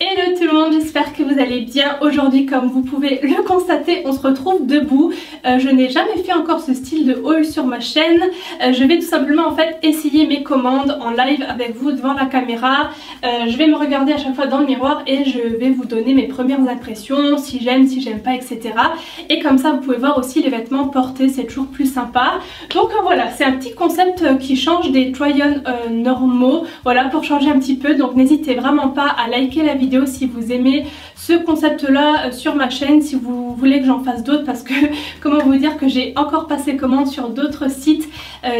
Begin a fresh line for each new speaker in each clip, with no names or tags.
Hello tout le monde, j'espère que vous allez bien. Aujourd'hui, comme vous pouvez le constater, on se retrouve debout. Je n'ai jamais fait encore ce style de haul sur ma chaîne. Je vais tout simplement en fait essayer mes commandes en live avec vous devant la caméra. Je vais me regarder à chaque fois dans le miroir et je vais vous donner mes premières impressions, si j'aime pas, etc. Et comme ça vous pouvez voir aussi les vêtements portés, c'est toujours plus sympa. Donc voilà, c'est un petit concept qui change des try-on normaux, voilà, pour changer un petit peu. Donc n'hésitez vraiment pas à liker la vidéo si vous aimez ce concept là sur ma chaîne, si vous voulez que j'en fasse d'autres, parce que comment vous dire que j'ai encore passé commande sur d'autres sites,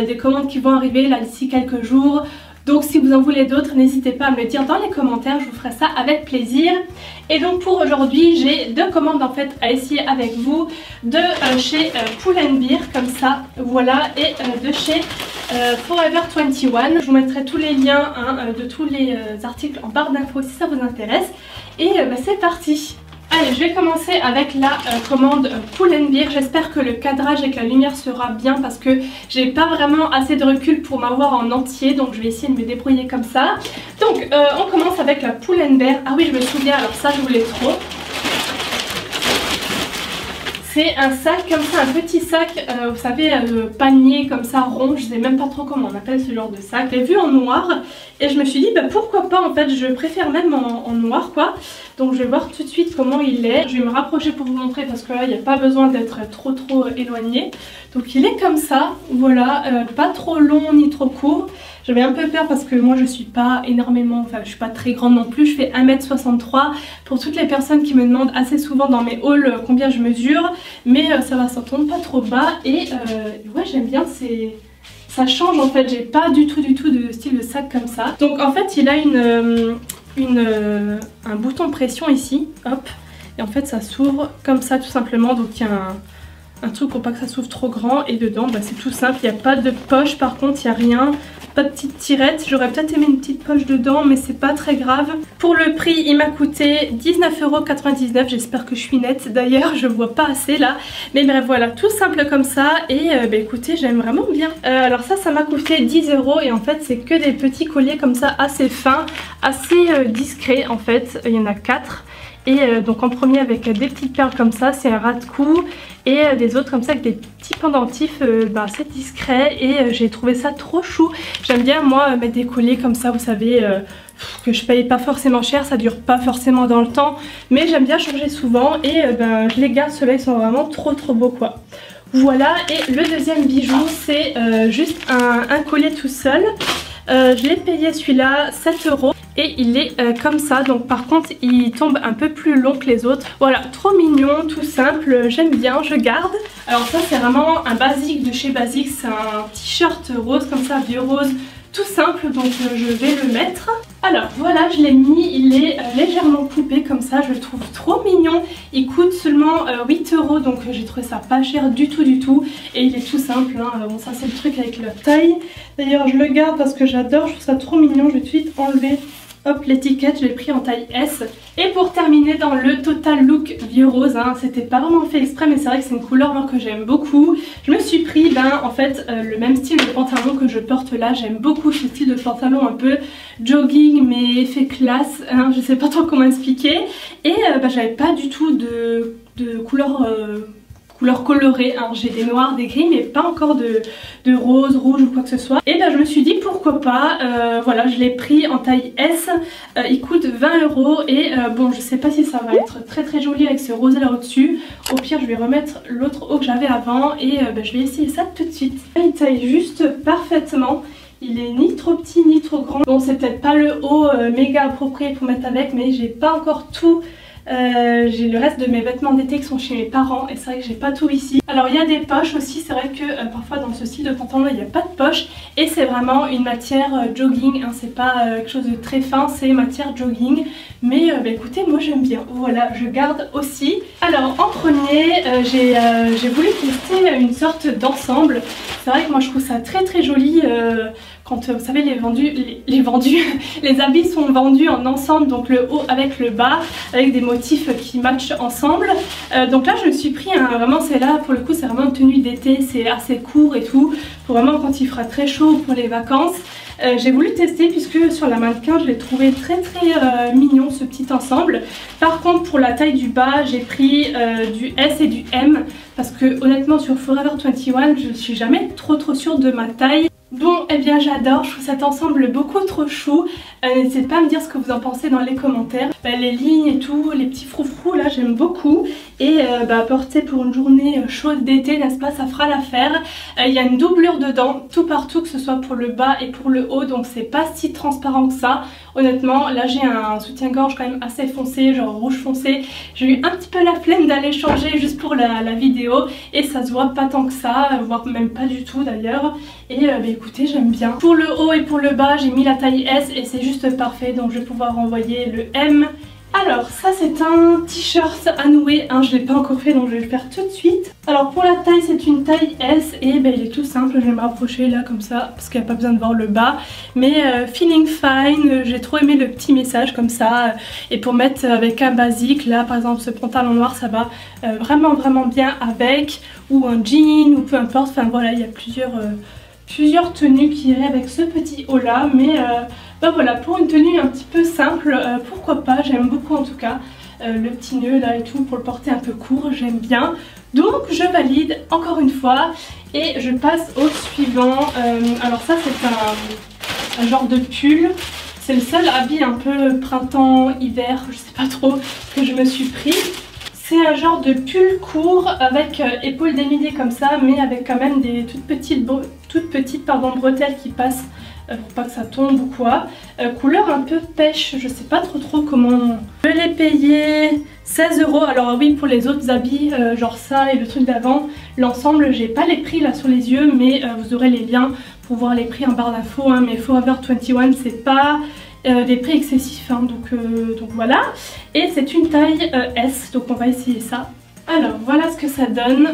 des commandes qui vont arriver là d'ici quelques jours. Donc si vous en voulez d'autres, n'hésitez pas à me le dire dans les commentaires, je vous ferai ça avec plaisir. Et donc pour aujourd'hui, j'ai deux commandes en fait à essayer avec vous, de chez Pull & Bear comme ça, voilà, et de chez Forever 21. Je vous mettrai tous les liens de tous les articles en barre d'infos si ça vous intéresse. Et c'est parti. Allez, je vais commencer avec la commande Pull & Bear. J'espère que le cadrage et que la lumière sera bien parce que j'ai pas vraiment assez de recul pour m'avoir en entier. Donc je vais essayer de me débrouiller comme ça. Donc on commence avec la Pull & Bear. Ah oui, je me souviens, alors ça je voulais trop. C'est un sac comme ça, un petit sac, vous savez, panier comme ça, rond, je sais même pas trop comment on appelle ce genre de sac. Je l'ai vu en noir et je me suis dit bah, pourquoi pas, en fait je préfère même en noir quoi. Donc je vais voir tout de suite comment il est. Je vais me rapprocher pour vous montrer parce que là il n'y a pas besoin d'être trop éloigné. Donc il est comme ça, voilà, pas trop long ni trop court. J'avais un peu peur parce que moi je suis pas énormément, enfin je suis pas très grande non plus, je fais 1m63. Pour toutes les personnes qui me demandent assez souvent dans mes hauls combien je mesure, mais ça va, ça tombe pas trop bas et ouais j'aime bien, ça change en fait, j'ai pas du tout de style de sac comme ça. Donc en fait il a un bouton pression ici, hop, et en fait ça s'ouvre comme ça tout simplement, donc il y a un truc pour pas que ça s'ouvre trop grand et dedans bah, c'est tout simple, il n'y a pas de poche par contre, il n'y a rien. Pas de petite tirette, j'aurais peut-être aimé une petite poche dedans mais c'est pas très grave. Pour le prix il m'a coûté 19,99 €, j'espère que je suis nette d'ailleurs, je vois pas assez là. Mais bref voilà, tout simple comme ça et bah écoutez j'aime vraiment bien. Alors ça m'a coûté 10 € et en fait c'est que des petits colliers comme ça assez fins, assez discrets en fait, il y en a 4. Et donc en premier avec des petites perles comme ça, c'est un ras de cou, et des autres comme ça avec des petits pendentifs assez discrets et j'ai trouvé ça trop chou. J'aime bien moi mettre des colliers comme ça, vous savez, que je paye pas forcément cher, ça dure pas forcément dans le temps, mais j'aime bien changer souvent et je les garde, ceux-là ils sont vraiment trop beaux quoi. Voilà, et le deuxième bijou c'est juste un collier tout seul. Je l'ai payé celui-là 7 € et il est comme ça, donc par contre il tombe un peu plus long que les autres. Voilà, trop mignon, tout simple, j'aime bien, je garde. Alors ça c'est vraiment un basique de chez Basics, c'est un t-shirt rose comme ça, vieux rose, tout simple, donc je vais le mettre. Alors voilà, je l'ai mis, il est légèrement coupé comme ça, je le trouve trop mignon. Il coûte seulement 8 €, donc j'ai trouvé ça pas cher du tout. Et il est tout simple, hein. Bon ça c'est le truc avec la taille. D'ailleurs je le garde parce que j'adore, je trouve ça trop mignon, je vais tout de suite enlever. Hop, l'étiquette, je l'ai pris en taille S. Et pour terminer dans le total look vieux rose, hein, c'était pas vraiment fait exprès mais c'est vrai que c'est une couleur moi, que j'aime beaucoup. Je me suis pris en fait le même style de pantalon que je porte là. J'aime beaucoup ce style de pantalon un peu jogging mais fait classe, hein, je sais pas trop comment expliquer. Et j'avais pas du tout de couleur colorée, hein. J'ai des noirs, des gris mais pas encore de rose, rouge ou quoi que ce soit. Et je me suis dit pourquoi pas, voilà je l'ai pris en taille S, il coûte 20 € et bon je sais pas si ça va être très joli avec ce rosé là au dessus. Au pire je vais remettre l'autre haut que j'avais avant et je vais essayer ça tout de suite. Il taille juste parfaitement. Il est ni trop petit ni trop grand. Bon c'est peut-être pas le haut méga approprié pour mettre avec mais j'ai pas encore tout. J'ai le reste de mes vêtements d'été qui sont chez mes parents et c'est vrai que j'ai pas tout ici. Alors il y a des poches aussi, c'est vrai que parfois dans ce style de pantalon il n'y a pas de poche et c'est vraiment une matière jogging, hein, c'est pas quelque chose de très fin, c'est matière jogging. Mais écoutez moi j'aime bien, voilà je garde aussi. Alors en premier j'ai voulu tester une sorte d'ensemble. C'est vrai que moi je trouve ça très très joli quand vous savez les habits sont vendus en ensemble, donc le haut avec le bas, avec des motifs qui matchent ensemble. Donc là je me suis pris vraiment, c'est là pour le coup c'est vraiment une tenue d'été, c'est assez court et tout, pour vraiment quand il fera très chaud pour les vacances. J'ai voulu tester puisque sur la mannequin je l'ai trouvé très très mignon ce petit ensemble. Par contre pour la taille du bas j'ai pris du S et du M parce que honnêtement sur Forever 21 je suis jamais trop sûre de ma taille. Bon, eh bien j'adore, je trouve cet ensemble beaucoup trop chou. N'hésitez pas à me dire ce que vous en pensez dans les commentaires. Les lignes et tout, les petits froufrous là j'aime beaucoup. Et porter pour une journée chaude d'été, n'est-ce pas, ça fera l'affaire. Il y a une doublure dedans, tout partout, que ce soit pour le bas et pour le haut, donc c'est pas si transparent que ça. Honnêtement, là j'ai un soutien-gorge quand même assez foncé, genre rouge foncé. J'ai eu un petit peu la flemme d'aller changer juste pour la vidéo et ça se voit pas tant que ça, voire même pas du tout d'ailleurs. Et écoutez, j'aime bien. Pour le haut et pour le bas, j'ai mis la taille S et c'est juste parfait, donc je vais pouvoir envoyer le M. Alors ça c'est un t-shirt à nouer, je ne l'ai pas encore fait donc je vais le faire tout de suite. Alors pour la taille c'est une taille S et il est tout simple, je vais me rapprocher là comme ça parce qu'il n'y a pas besoin de voir le bas. Mais feeling fine, j'ai trop aimé le petit message comme ça. Et pour mettre avec un basique, là par exemple ce pantalon noir ça va vraiment bien avec. Ou un jean ou peu importe, enfin voilà il y a plusieurs tenues qui iraient avec ce petit haut là. Mais voilà, pour une tenue un petit peu simple, pourquoi pas, j'aime beaucoup en tout cas. Le petit nœud là et tout pour le porter un peu court, j'aime bien. Donc je valide encore une fois et je passe au suivant. Alors ça c'est un genre de pull. C'est le seul habit un peu printemps-hiver, je sais pas trop, que je me suis pris. C'est un genre de pull court avec épaules dénudées comme ça, mais avec quand même des toutes petites bretelles qui passent pour pas que ça tombe ou quoi. Couleur un peu pêche, je sais pas trop comment. Je l'ai payé 16 €. Alors oui, pour les autres habits, genre ça et le truc d'avant, l'ensemble, j'ai pas les prix là sur les yeux, mais vous aurez les liens pour voir les prix en barre d'infos. Mais Forever 21 c'est pas des prix excessifs, donc voilà. Et c'est une taille S, donc on va essayer ça. Alors voilà ce que ça donne,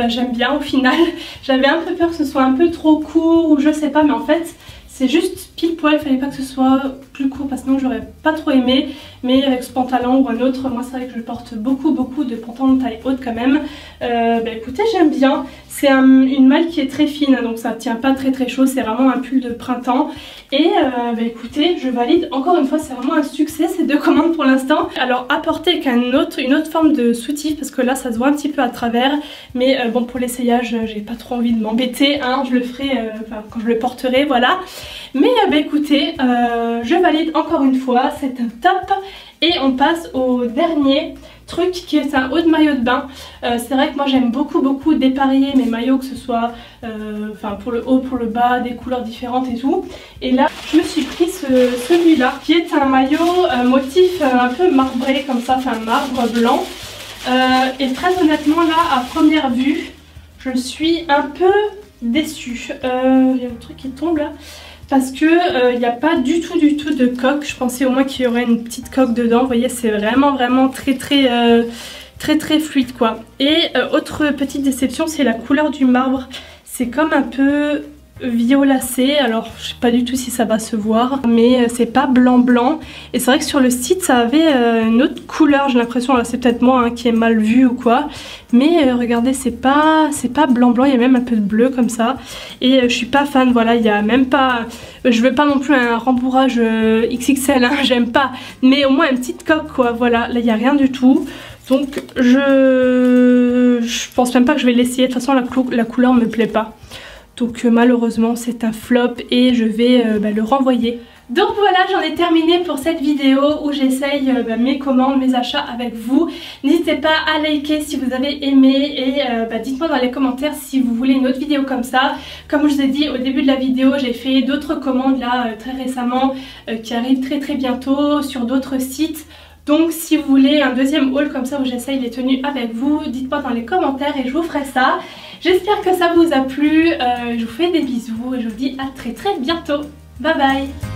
j'aime bien au final. J'avais un peu peur que ce soit un peu trop court ou je sais pas, mais en fait c'est juste pile poil, fallait pas que ce soit plus court parce que sinon j'aurais pas trop aimé. Mais avec ce pantalon ou un autre, moi c'est vrai que je porte beaucoup de pantalons de taille haute quand même. Écoutez, j'aime bien. C'est une maille qui est très fine, donc ça tient pas très chaud, c'est vraiment un pull de printemps. Et écoutez, je valide encore une fois, c'est vraiment un succès ces deux commandes pour l'instant. Alors à porter avec une autre forme de soutif parce que là ça se voit un petit peu à travers. Mais bon, pour l'essayage, j'ai pas trop envie de m'embêter, je le ferai quand je le porterai, voilà. Mais écoutez, je valide encore une fois, c'est un top. Et on passe au dernier truc qui est un haut de maillot de bain. C'est vrai que moi j'aime beaucoup dépareiller mes maillots, que ce soit pour le haut, pour le bas, des couleurs différentes et tout. Et là je me suis pris celui-là qui est un maillot motif un peu marbré comme ça, marbre blanc. Et très honnêtement là à première vue je suis un peu déçue. Il y a un truc qui tombe là. Parce que il n'y a pas du tout de coque. Je pensais au moins qu'il y aurait une petite coque dedans. Vous voyez, c'est vraiment très fluide quoi. Et autre petite déception, c'est la couleur du marbre. C'est comme un peu violacé, alors je sais pas du tout si ça va se voir, mais c'est pas blanc. Et c'est vrai que sur le site ça avait une autre couleur, j'ai l'impression. C'est peut-être moi qui ai mal vu ou quoi, mais regardez, c'est pas blanc, il y a même un peu de bleu comme ça. Et je suis pas fan, voilà, il y a même pas, je veux pas non plus un rembourrage XXL, j'aime pas, mais au moins une petite coque quoi, voilà. Là il y a rien du tout. Donc je pense même pas que je vais l'essayer, de toute façon la couleur me plaît pas. Donc malheureusement c'est un flop et je vais le renvoyer. Donc voilà, j'en ai terminé pour cette vidéo où j'essaye mes commandes, mes achats avec vous. N'hésitez pas à liker si vous avez aimé et dites-moi dans les commentaires si vous voulez une autre vidéo comme ça. Comme je vous ai dit au début de la vidéo, j'ai fait d'autres commandes là très récemment qui arrivent très bientôt sur d'autres sites. Donc si vous voulez un deuxième haul comme ça où j'essaye les tenues avec vous, dites-moi dans les commentaires et je vous ferai ça. J'espère que ça vous a plu, je vous fais des bisous et je vous dis à très bientôt. Bye bye.